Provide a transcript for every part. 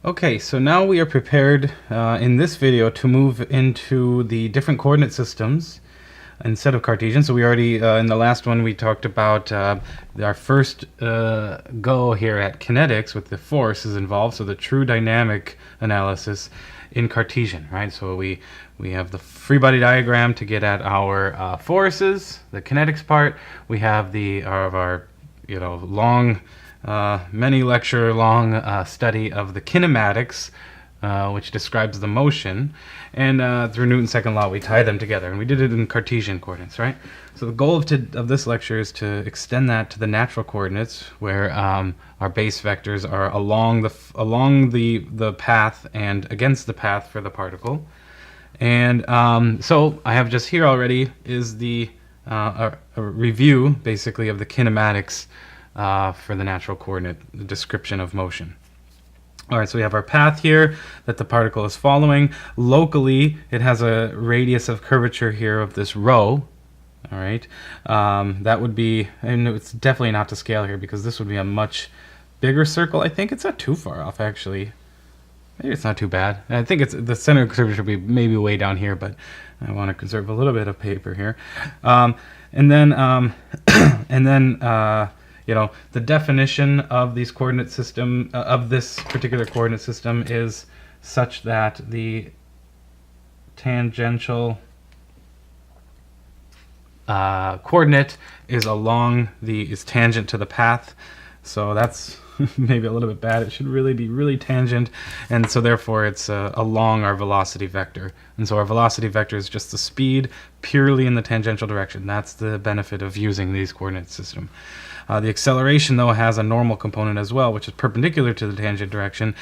Okay, so now we are prepared in this video to move into the different coordinate systems instead of Cartesian. So we already, in the last one, we talked about our first go here at kinetics with the forces involved, so the true dynamic analysis in Cartesian, right? So we have the free body diagram to get at our forces, the kinetics part. We have our long many lecture long study of the kinematics, which describes the motion, and through Newton's second law we tie them together, and we did it in Cartesian coordinates, right? So the goal of this lecture is to extend that to the natural coordinates, where our base vectors are along the path and against the path for the particle. And so I have just here already is the a review basically of the kinematics for the natural coordinate, the description of motion. All right, so we have our path here that the particle is following. Locally, it has a radius of curvature here of this rho. All right, that would be, and it's definitely not to scale here because this would be a much bigger circle. I think it's not too far off, actually. Maybe it's not too bad. I think it's the center of curvature would be maybe way down here, but I want to conserve a little bit of paper here. And then the definition of these coordinate system of this particular coordinate system is such that the tangential coordinate is tangent to the path. So that's maybe a little bit bad. It should really be really tangent, and so therefore it's along our velocity vector. And so our velocity vector is just the speed purely in the tangential direction. That's the benefit of using these coordinate system. The acceleration, though, has a normal component as well, which is perpendicular to the tangent direction,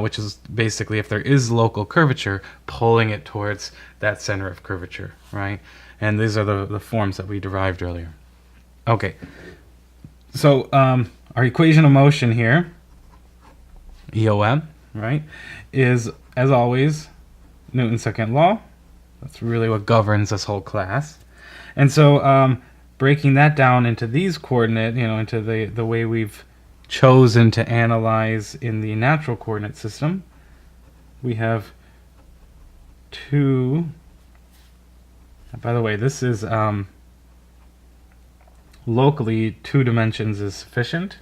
which is basically, if there is local curvature, pulling it towards that center of curvature, right? And these are the forms that we derived earlier. Okay, so our equation of motion here, EOM, right, is, as always, Newton's second law. That's really what governs this whole class. And so breaking that down into these coordinate, into the way we've chosen to analyze in the natural coordinate system, we have two. By the way, this is locally 2 dimensions is sufficient,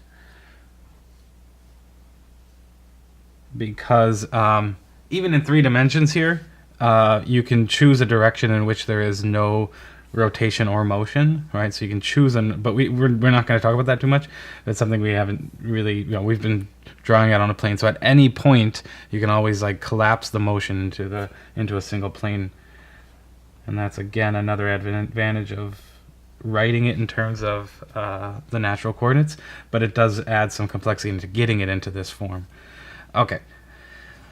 because even in 3 dimensions here, you can choose a direction in which there is no rotation or motion, right? So you can choose, but we're not going to talk about that too much. It's something we haven't really, we've been drawing out on a plane. So at any point, you can always collapse the motion into a single plane, and that's again another advantage of writing it in terms of the natural coordinates, but it does add some complexity into getting it into this form. Okay.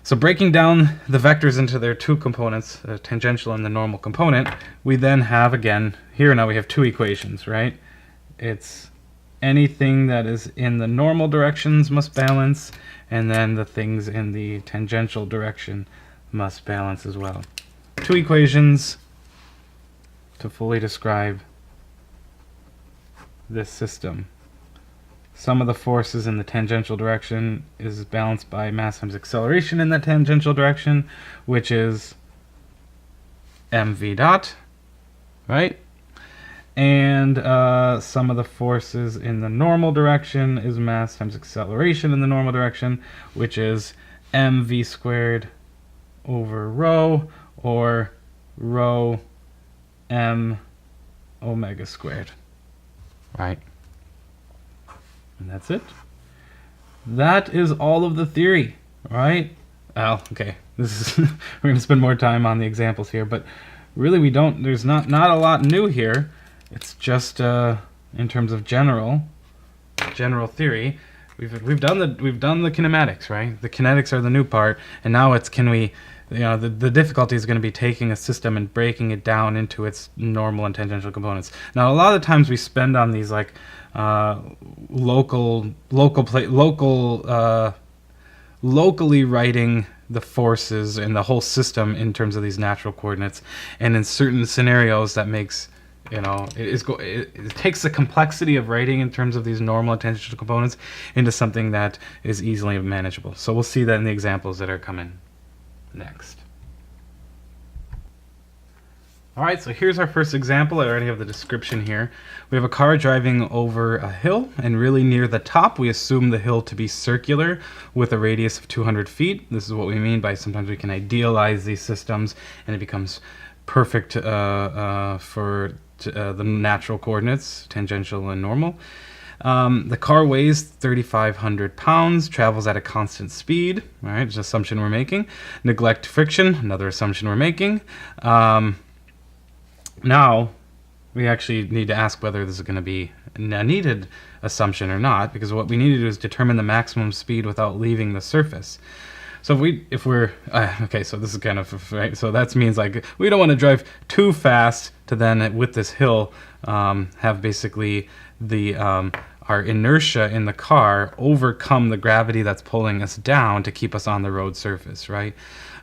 So breaking down the vectors into their 2 components, the tangential and the normal component, we then have, again, here now we have 2 equations, right? It's anything that is in the normal directions must balance, and then the things in the tangential direction must balance as well. 2 equations to fully describe this system. Sum of the forces in the tangential direction is balanced by mass times acceleration in that tangential direction, which is mv dot, right? And sum of the forces in the normal direction is mass times acceleration in the normal direction, which is mv squared over rho, or rho m omega squared, right? And that's it. That is all of the theory, right? Well, okay, this is we're going to spend more time on the examples here, but really there's not a lot new here. It's just in terms of general theory. We've done the kinematics, right? The kinetics are the new part, and now it's the difficulty is going to be taking a system and breaking it down into its normal and tangential components. Now, a lot of the times we spend on these locally writing the forces and the whole system in terms of these natural coordinates, and in certain scenarios that makes you know, it takes the complexity of writing in terms of these normal and tangential components into something that is easily manageable. So we'll see that in the examples that are coming next. All right, so here's our first example. I already have the description here. We have a car driving over a hill, and really near the top, we assume the hill to be circular with a radius of 200 feet. This is what we mean by sometimes we can idealize these systems, and it becomes perfect for the natural coordinates, tangential and normal. The car weighs 3,500 pounds, travels at a constant speed. All right, it's an assumption we're making. Neglect friction, another assumption we're making. Now, we actually need to ask whether this is going to be a needed assumption or not, because what we need to do is determine the maximum speed without leaving the surface. So if we're okay, so this is kind of right. So that means like we don't want to drive too fast to then with this hill have basically the our inertia in the car overcome the gravity that's pulling us down to keep us on the road surface, right?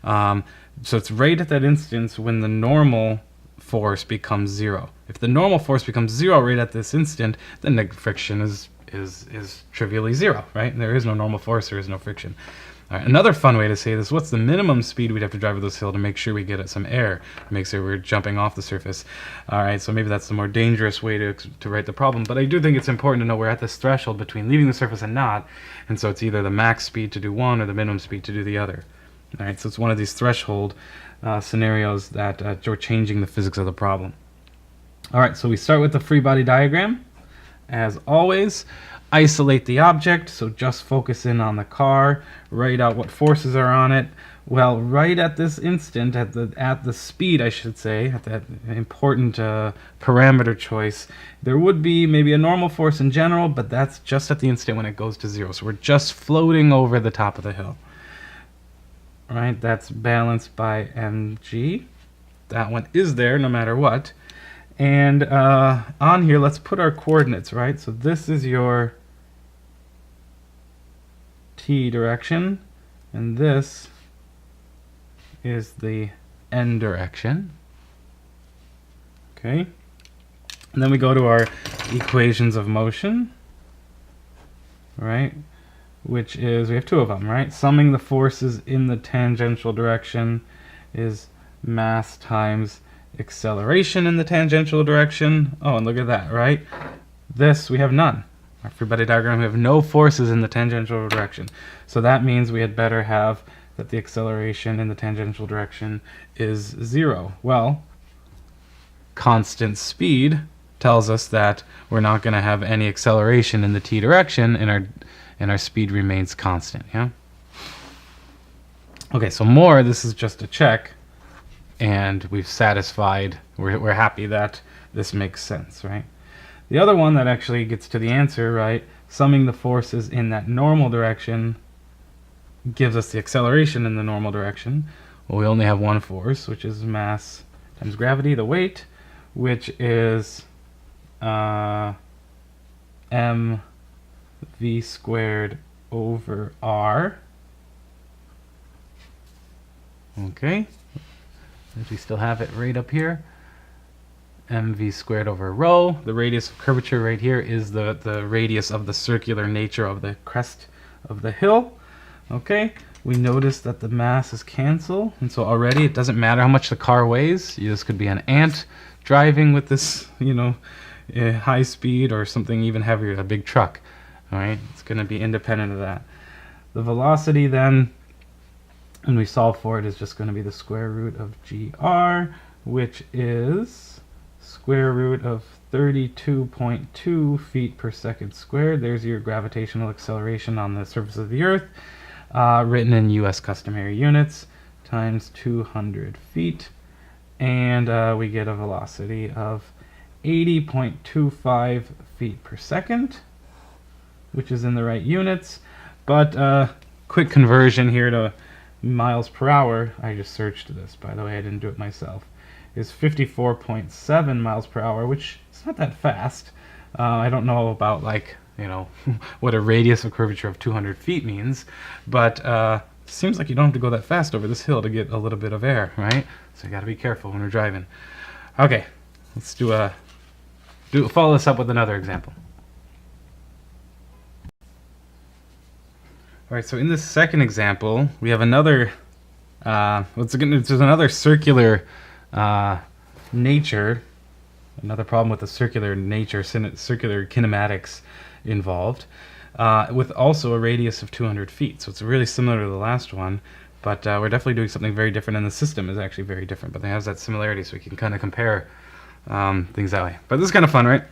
So it's right at that instance when the normal force becomes zero. If the normal force becomes zero right at this instant, then the friction is trivially zero, right? There is no normal force, there is no friction. All right, another fun way to say this, what's the minimum speed we'd have to drive with this hill to make sure we get at some air, to make sure we're jumping off the surface? All right, so maybe that's the more dangerous way to write the problem, but I do think it's important to know we're at this threshold between leaving the surface and not, and so it's either the max speed to do one or the minimum speed to do the other. All right, so it's one of these threshold scenarios that we're changing the physics of the problem. All right, so we start with the free body diagram. As always, isolate the object, so just focus in on the car, write out what forces are on it. Well, right at this instant, at the speed, I should say, at that important parameter choice, there would be maybe a normal force in general, but that's just at the instant when it goes to zero. So we're just floating over the top of the hill. Right, that's balanced by mg. That one is there no matter what. And on here, let's put our coordinates, right? So this is your t direction, and this is the n direction. Okay. And then we go to our equations of motion, right? Which is, we have two of them, right? Summing the forces in the tangential direction is mass times acceleration in the tangential direction. Oh, and look at that, right? This, we have none. Our free body diagram, we have no forces in the tangential direction. So that means we had better have that the acceleration in the tangential direction is zero. Well, constant speed tells us that we're not going to have any acceleration in the t direction, and our speed remains constant, yeah? Okay, so more, this is just a check, and we've satisfied, we're happy that this makes sense, right? The other one that actually gets to the answer, right, summing the forces in that normal direction gives us the acceleration in the normal direction. Well, we only have one force, which is mass times gravity, the weight, which is m v squared over r. Okay, we still have it right up here. mv squared over rho. The radius of curvature right here is the radius of the circular nature of the crest of the hill. Okay, we notice that the masses cancel, and so already it doesn't matter how much the car weighs. This could be an ant driving with this, you know, high speed, or something even heavier, a big truck. All right, it's going to be independent of that. The velocity then, when we solve for it, is just going to be the square root of gr, which is square root of 32.2 feet per second squared. There's your gravitational acceleration on the surface of the Earth, written in US customary units, times 200 feet. And we get a velocity of 80.25 feet per second, which is in the right units. But quick conversion here to miles per hour, I just searched this, by the way, I didn't do it myself, is 54.7 miles per hour, which is not that fast. I don't know about, like, you know, what a radius of curvature of 200 feet means, but seems like you don't have to go that fast over this hill to get a little bit of air, right? So you got to be careful when we're driving. Okay, let's do a follow this up with another example. All right, so in this second example, we have another, it's another circular nature, another problem with the circular nature, circular kinematics involved, with also a radius of 200 feet. So it's really similar to the last one, but we're definitely doing something very different, and the system is actually very different, but it has that similarity, so we can kind of compare things that way. But this is kind of fun, right?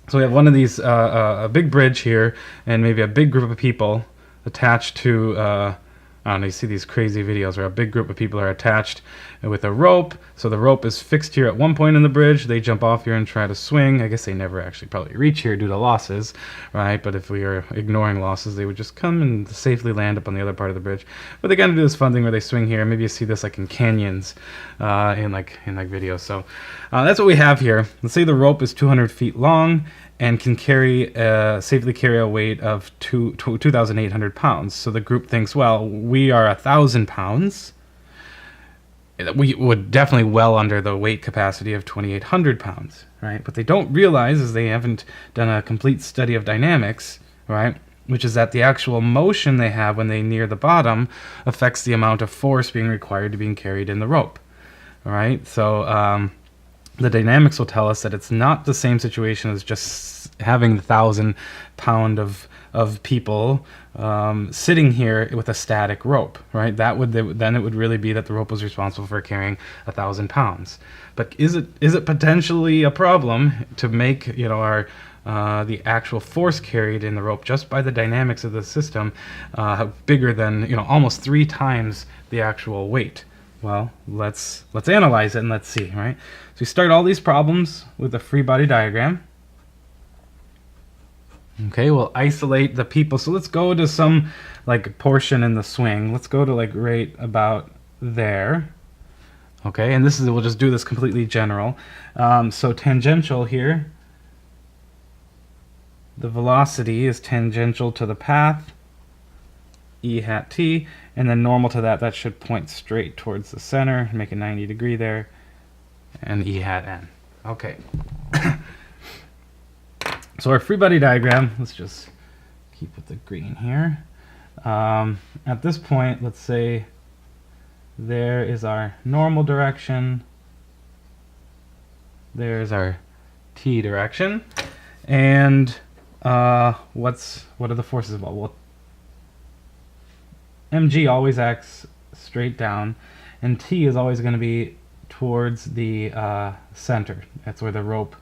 So we have one of these, a big bridge here, and maybe a big group of people attached to, I don't know, you see these crazy videos where a big group of people are attached with a rope. So the rope is fixed here at one point in the bridge. They jump off here and try to swing. I guess they never actually probably reach here due to losses, right? But if we are ignoring losses, they would just come and safely land up on the other part of the bridge. But they kind of do this fun thing where they swing here. Maybe you see this like in canyons, in like videos. So that's what we have here. Let's say the rope is 200 feet long and can carry safely carry a weight of 2,800 pounds. So the group thinks, well, we are 1,000 pounds. We would definitely well under the weight capacity of 2,800 pounds, right? What they don't realize is they haven't done a complete study of dynamics, right? Which is that the actual motion they have when they near the bottom affects the amount of force being required to being carried in the rope, all right? So the dynamics will tell us that it's not the same situation as just having the 1,000 pound of people sitting here with a static rope, right? Then it would really be that the rope was responsible for carrying 1,000 pounds. But is it potentially a problem to make, you know, our the actual force carried in the rope just by the dynamics of the system bigger than, you know, almost 3 times the actual weight? Well, let's analyze it and let's see, right? So we start all these problems with a free body diagram. Okay, we'll isolate the people. So let's go to some like portion in the swing. Let's go to like right about there. Okay, and we'll just do this completely general. So tangential here, the velocity is tangential to the path, E hat t, and then normal to that should point straight towards the center, make a 90-degree there, and E hat n. Okay. So our free body diagram, let's just keep with the green here. At this point, let's say there is our normal direction, there's our t direction, and what are the forces involved? Well, mg always acts straight down, and t is always going to be towards the center. That's where the rope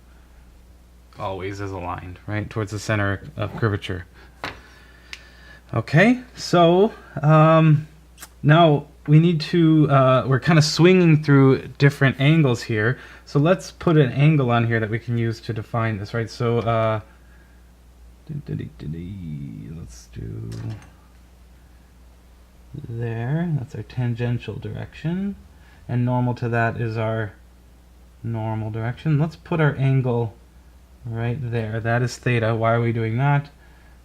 always is aligned, right? Towards the center of curvature. Okay, so now we need to, we're kind of swinging through different angles here. So let's put an angle on here that we can use to define this, right? So let's do there. That's our tangential direction. And normal to that is our normal direction. Let's put our angle right there. That is theta. Why are we doing that?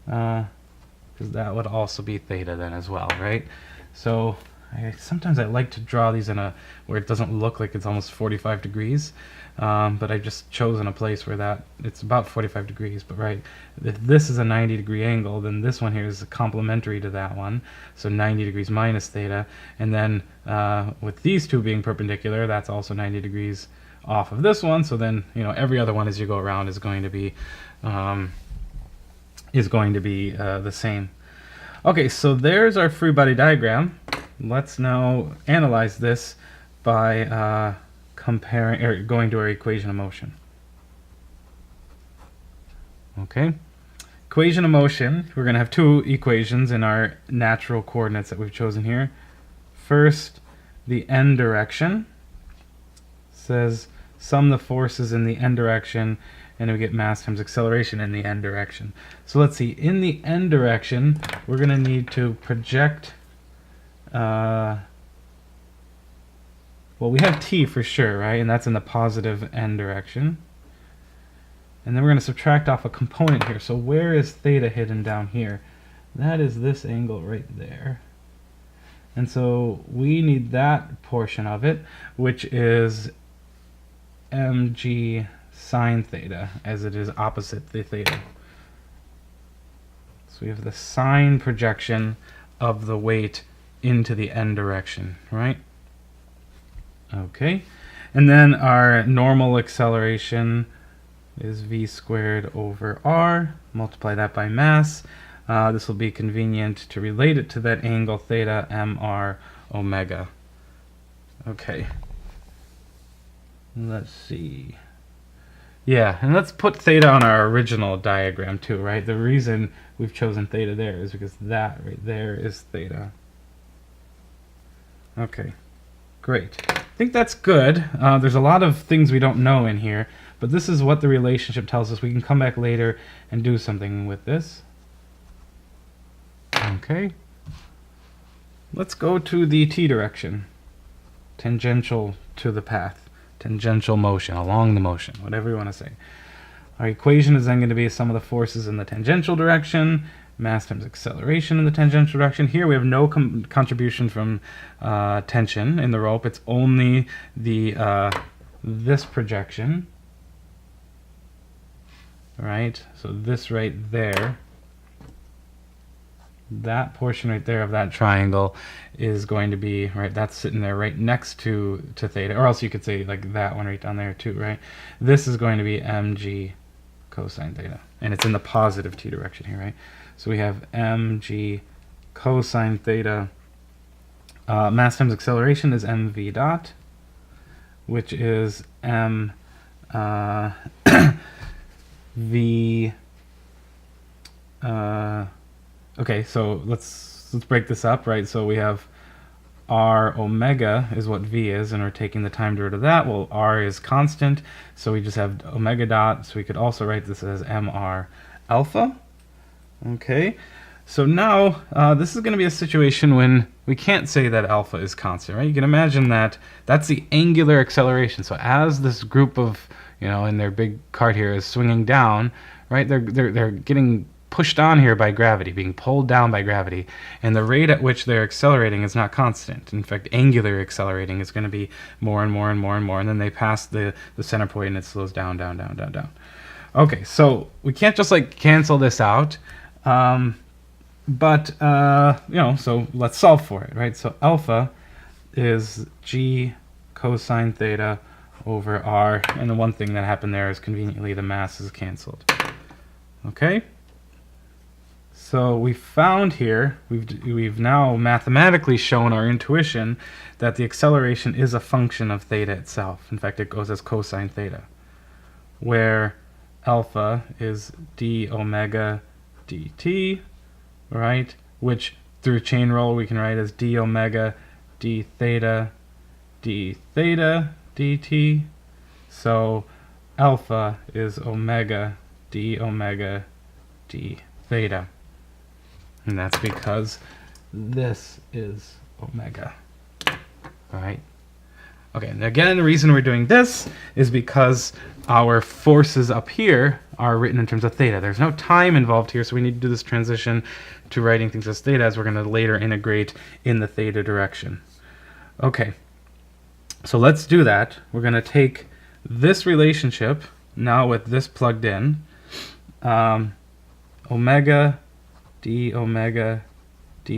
Because that would also be theta then as well, right? So sometimes I like to draw these in a where it doesn't look like it's almost 45 degrees, but I've just chosen a place where it's about 45 degrees. But right, if this is a 90-degree angle, then this one here is complementary to that one, so 90 degrees minus theta. And then with these two being perpendicular, that's also 90 degrees off of this one. So then, you know, every other one as you go around is going to be the same. Okay, so there's our free body diagram. Let's now analyze this by comparing or going to our equation of motion. Okay, equation of motion. We're going to have two equations in our natural coordinates that we've chosen here. First, the n direction says sum the forces in the n direction, and we get mass times acceleration in the n direction. So let's see, in the n direction, we're going to need to project, well, we have t for sure, right? And that's in the positive n direction. And then we're going to subtract off a component here. So where is theta hidden down here? That is this angle right there. And so we need that portion of it, which is mg sine theta, as it is opposite the theta. So we have the sine projection of the weight into the n direction, right? Okay. And then our normal acceleration is v squared over r. Multiply that by mass. This will be convenient to relate it to that angle theta mr omega. Okay. Let's see. Yeah, and let's put theta on our original diagram too, right? The reason we've chosen theta there is because that right there is theta. Okay, great. I think that's good. There's a lot of things we don't know in here, but this is what the relationship tells us. We can come back later and do something with this. Okay. Let's go to the t direction. Tangential to the path. Tangential motion, along the motion, whatever you want to say. Our equation is then going to be sum of the forces in the tangential direction, mass times acceleration in the tangential direction. Here we have no contribution from tension in the rope. It's only the this projection, right? So this right there, that portion right there of that triangle is going to be, right, that's sitting there right next to theta, or else you could say like that one right down there too, right? This is going to be mg cosine theta, and it's in the positive t direction here, right? So we have mg cosine theta. Mass times acceleration is mv dot, which is m v. Okay, so let's break this up, right? So we have r omega is what v is, and we're taking the time derivative of that. Well, r is constant, so we just have omega dot, so we could also write this as mr alpha. Okay, so now this is going to be a situation when we can't say that alpha is constant, right? You can imagine that that's the angular acceleration. So as this group of, you know, in their big cart here is swinging down, right? They're getting pushed on here by gravity, being pulled down by gravity, and the rate at which they're accelerating is not constant. In fact, angular accelerating is going to be more and more and more and more, and then they pass the center point and it slows down, down, down, down, down. Okay, so we can't just like cancel this out, but you know, so let's solve for it, right? So alpha is g cosine theta over r, and the one thing that happened there is conveniently the mass is canceled. Okay. So we found here, we've now mathematically shown our intuition that the acceleration is a function of theta itself. In fact, it goes as cosine theta, where alpha is d omega dt, right? Which through chain rule we can write as d omega d theta dt. So alpha is omega d theta. And that's because this is omega. All right. Okay, and again, the reason we're doing this is because our forces up here are written in terms of theta. There's no time involved here, so we need to do this transition to writing things as theta, as we're going to later integrate in the theta direction. Okay, so let's do that. We're going to take this relationship, now with this plugged in, omega d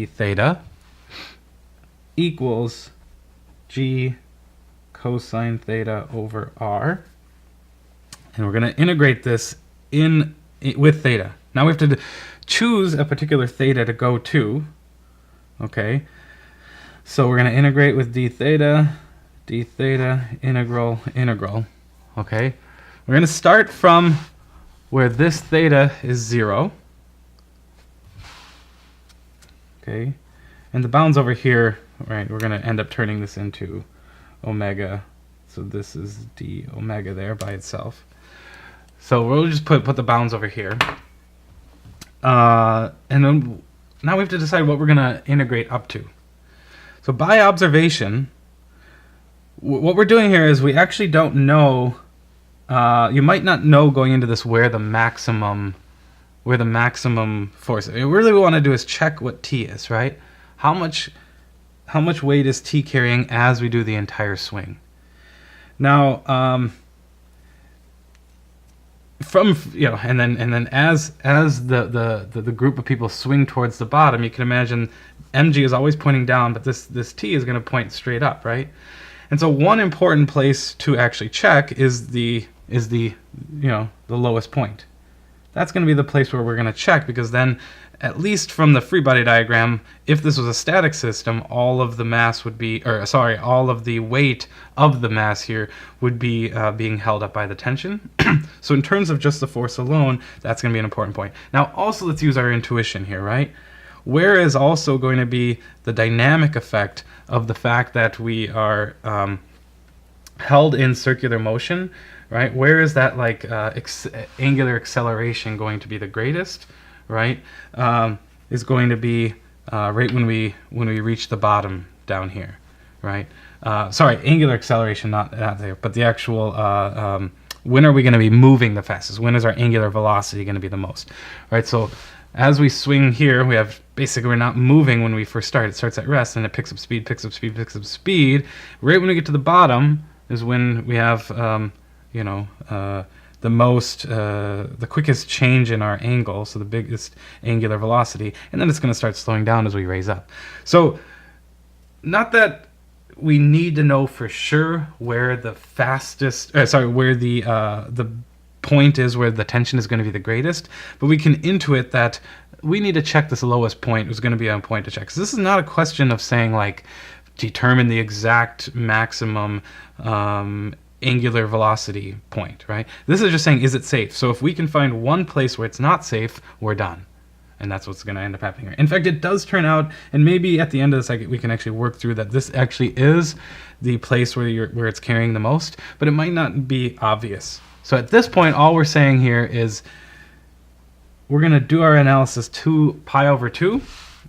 theta equals g cosine theta over r, and we're going to integrate this with theta. Now we have to choose a particular theta to go to. Okay, so we're going to integrate with d theta, integral. Okay, we're going to start from where this theta is 0. Okay, and the bounds over here, right, we're going to end up turning this into omega. So this is d omega there by itself. So we'll just put the bounds over here. And then now we have to decide what we're going to integrate up to. So by observation, what we're doing here is we actually don't know, you might not know going into this where the maximum force. What we really want to do is check what t is, right? How much weight is t carrying as we do the entire swing? Now, from, you know, and then as the group of people swing towards the bottom, you can imagine mg is always pointing down, but this t is going to point straight up, right? And so one important place to actually check is the you know, the lowest point. That's going to be the place where we're going to check, because then, at least from the free body diagram, if this was a static system, all of the mass would be, or sorry, all of the weight of the mass here would be being held up by the tension. So in terms of just the force alone, that's going to be an important point. Now also let's use our intuition here, right? Where is also going to be the dynamic effect of the fact that we are held in circular motion, right? Where is that, like, angular acceleration going to be the greatest, right? Is going to be right when we reach the bottom down here, right? Sorry, angular acceleration, not there, but the actual when are we going to be moving the fastest? When is our angular velocity going to be the most, right? So as we swing here, we have basically, we're not moving when we first start. It starts at rest and it picks up speed, picks up speed, picks up speed. Right when we get to the bottom is when we have you know, the most, the quickest change in our angle, so the biggest angular velocity, and then it's going to start slowing down as we raise up. So, not that we need to know for sure where the fastest, where the point is where the tension is going to be the greatest, but we can intuit that we need to check this lowest point is going to be a point to check. So this is not a question of saying, like, determine the exact maximum angular velocity point, right? This is just saying, is it safe? So if we can find one place where it's not safe, we're done. And that's what's going to end up happening here. In fact, it does turn out, and maybe at the end of this, we can actually work through that this actually is the place where it's carrying the most, but it might not be obvious. So at this point, all we're saying here is we're going to do our analysis to pi over 2.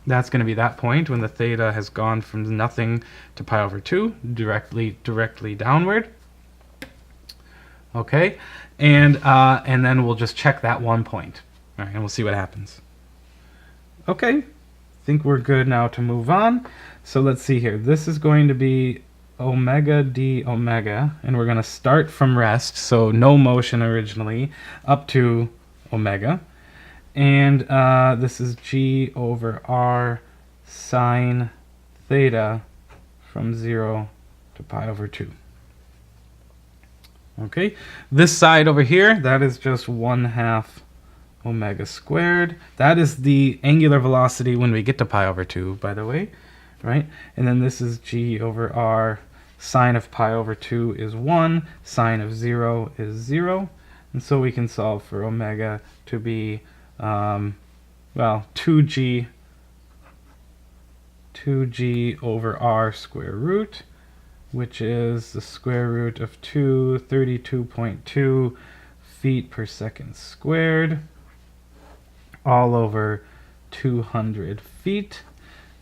That's going to be that point when the theta has gone from nothing to pi over 2, directly downward. Okay, and then we'll just check that one point. All right, and we'll see what happens. Okay, I think we're good now to move on. So let's see here. This is going to be omega d omega, and we're going to start from rest, so no motion originally, up to omega. And this is g over r sine theta from 0 to pi over 2. Okay, this side over here, that is just 1/2 omega squared. That is the angular velocity when we get to pi over 2, by the way, right? And then this is g over r. Sine of pi over 2 is 1. Sine of 0 is 0. And so we can solve for omega to be, well, 2g over r square root, which is the square root of 32.2 feet per second squared, all over 200 feet.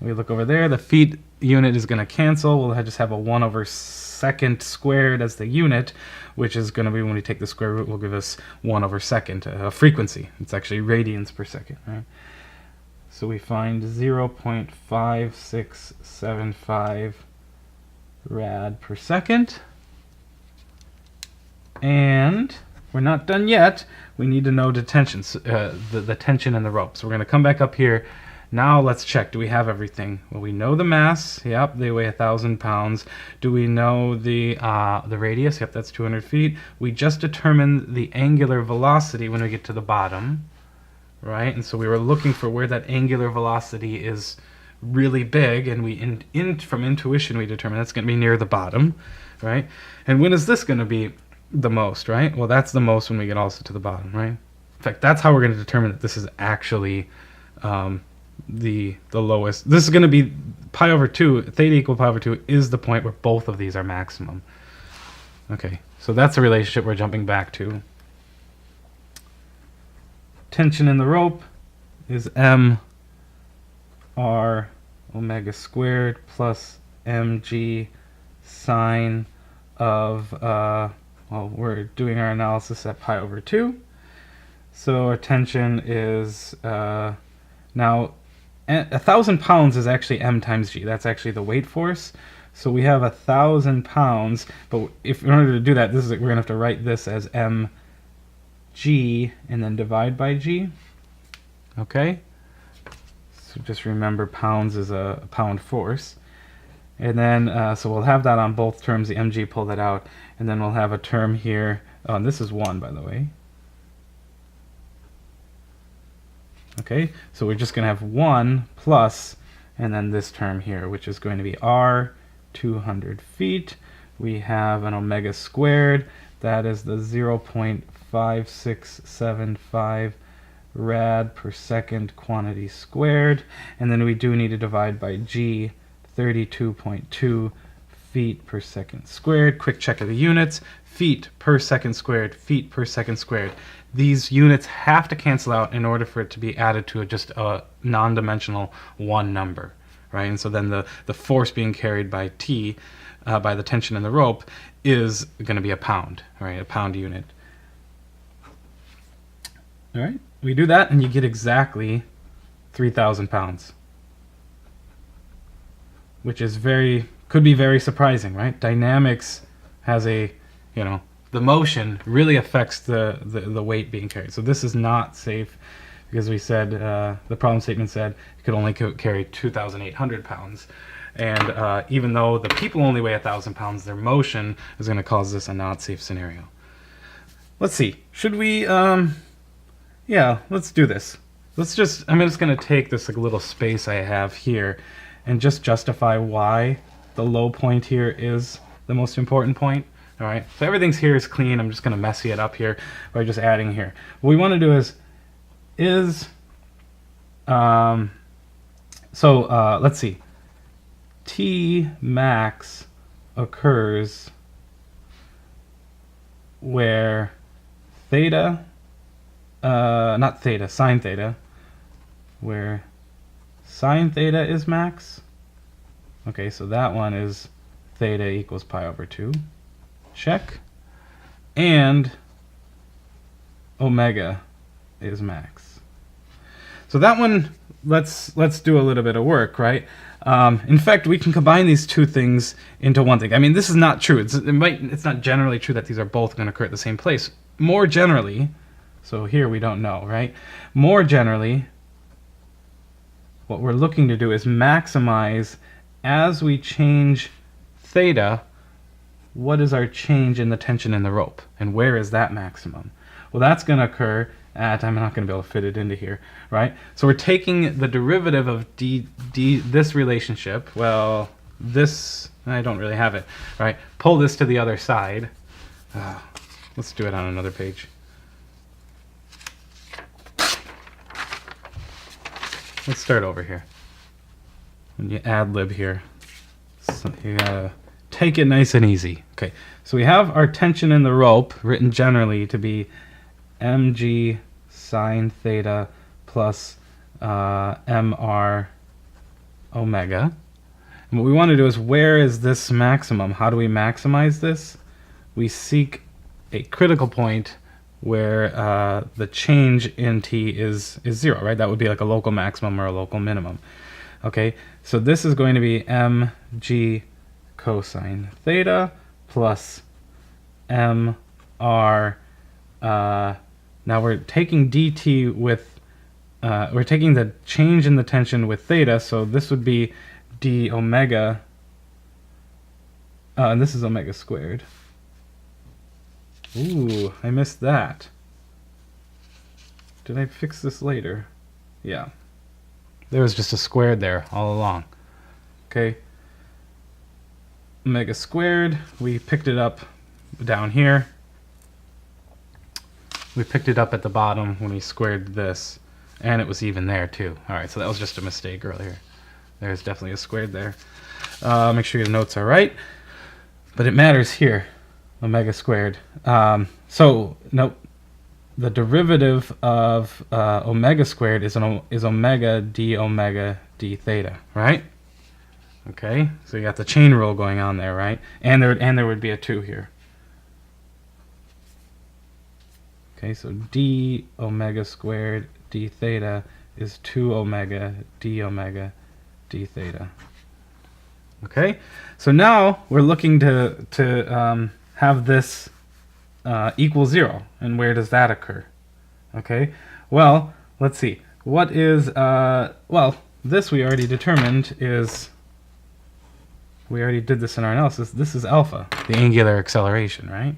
We look over there, the feet unit is going to cancel. We'll just have a 1 over second squared as the unit, which is going to be, when we take the square root, will give us 1 over second, frequency. It's actually radians per second, right? So we find 0.5675 rad per second. And we're not done yet. We need to know the tension, the tension in the rope. So we're going to come back up here. Now let's check. Do we have everything? Well, we know the mass. Yep, they weigh 1,000 pounds. Do we know the radius? Yep, that's 200 feet. We just determined the angular velocity when we get to the bottom, right? And so we were looking for where that angular velocity is really big, and we from intuition we determine that's going to be near the bottom, right? And when is this going to be the most, right? Well, that's the most when we get also to the bottom, right? In fact, that's how we're going to determine that this is actually the lowest. This is going to be pi over 2, theta equal pi over 2 is the point where both of these are maximum. Okay, so that's the relationship we're jumping back to. Tension in the rope is m r omega squared plus mg sine of, well, we're doing our analysis at pi over 2. So our tension is, now 1,000 pounds is actually m times g. That's actually the weight force. So we have 1,000 pounds, but in order to do that, we're going to have to write this as m g and then divide by g. Okay? So just remember pounds is a pound force. And then, so we'll have that on both terms, the mg, pull that out, and then we'll have a term here. And this is 1, by the way. Okay, so we're just going to have 1 plus, and then this term here, which is going to be r 200 feet. We have an omega squared. That is the 0.5675 rad per second quantity squared. And then we do need to divide by g, 32.2 feet per second squared. Quick check of the units. Feet per second squared, feet per second squared. These units have to cancel out in order for it to be added to just a non-dimensional 1 number, right? And so then the force being carried by T, by the tension in the rope, is going to be a pound, right? A pound unit. All right, we do that and you get exactly 3,000 pounds, which is could be very surprising, right? Dynamics has a, the motion really affects the weight being carried. So this is not safe because we said, the problem statement said it could only carry 2,800 pounds. And even though the people only weigh 1,000 pounds, their motion is going to cause this a not safe scenario. Let's see. Should we, yeah, let's do this. I'm just going to take this little space I have here and just justify why the low point here is the most important point. All right, so everything's here is clean. I'm just going to messy it up here by just adding here. What we want to do let's see. T max occurs where theta, not theta, sine theta, where sine theta is max. Okay, so that one is theta equals pi over 2. Check. And omega is max. So that one, let's do a little bit of work, right? In fact, we can combine these two things into one thing. I mean, this is not true. It's not generally true that these are both going to occur at the same place. More generally, so here we don't know, right? More generally, what we're looking to do is maximize as we change theta, what is our change in the tension in the rope, and where is that maximum? Well, that's going to occur at, I'm not going to be able to fit it into here, right? So we're taking the derivative of this relationship, well, this, I don't really have it, right? Pull this to the other side. Let's do it on another page. Let's start over here. When you ad-lib here, so you gotta take it nice and easy. Okay, so we have our tension in the rope written generally to be mg sine theta plus mr omega. And what we want to do is, where is this maximum? How do we maximize this? We seek a critical point where the change in t is 0, right? That would be like a local maximum or a local minimum. Okay, so this is going to be mg cosine theta plus mr. Now we're taking dt with, we're taking the change in the tension with theta, so this would be d omega, and this is omega squared. Ooh, I missed that. Did I fix this later? Yeah. There was just a squared there all along. Okay. Omega squared, we picked it up down here. We picked it up at the bottom when we squared this, and it was even there too. Alright, so that was just a mistake earlier. There's definitely a squared there. Make sure your notes are right. But it matters here, omega squared. So, nope. The derivative of omega squared is omega d theta, right? Okay, so you got the chain rule going on there, right? And there would be a 2 here. Okay, so d omega squared d theta is 2 omega d theta. Okay, so now we're looking to have this equals 0. And where does that occur? Okay, well, let's see. What is, well, this we already determined is, we already did this in our analysis. This is alpha, the angular acceleration, right?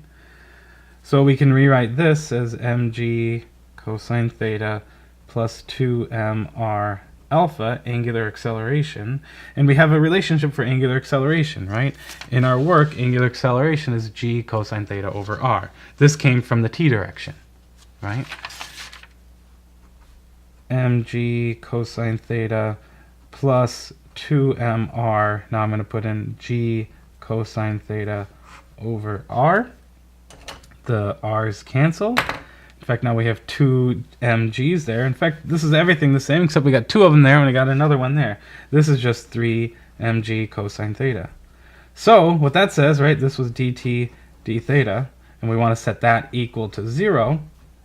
So we can rewrite this as mg cosine theta plus 2mr alpha, angular acceleration. And we have a relationship for angular acceleration, right? In our work, angular acceleration is g cosine theta over r. This came from the t direction, right? mg cosine theta plus 2mr. Now I'm going to put in g cosine theta over r. The r's cancel. In fact, now we have 2 mg's there. In fact, this is everything the same, except we got 2 of them there and we got another one there. This is just 3 mg cosine theta. So what that says, right, this was dt d theta, and we want to set that equal to 0.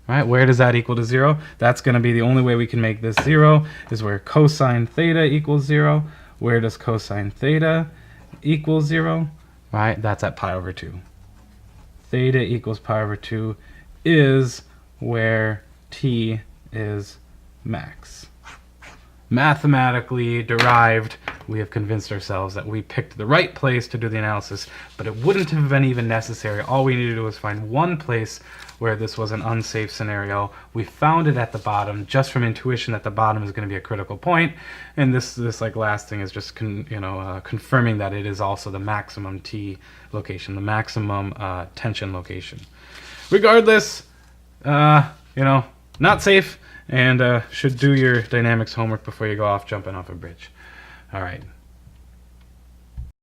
Right, where does that equal to 0? That's going to be the only way we can make this 0, is where cosine theta equals 0. Where does cosine theta equal 0? Right, that's at pi over 2. Theta equals pi over 2 is where t is max. Mathematically derived, we have convinced ourselves that we picked the right place to do the analysis, but it wouldn't have been even necessary. All we needed to do was find one place where this was an unsafe scenario. We found it at the bottom just from intuition that the bottom is going to be a critical point, and this like last thing is just confirming that it is also the maximum T location, the maximum tension location. Regardless, not safe, and should do your dynamics homework before you go off jumping off a bridge. All right.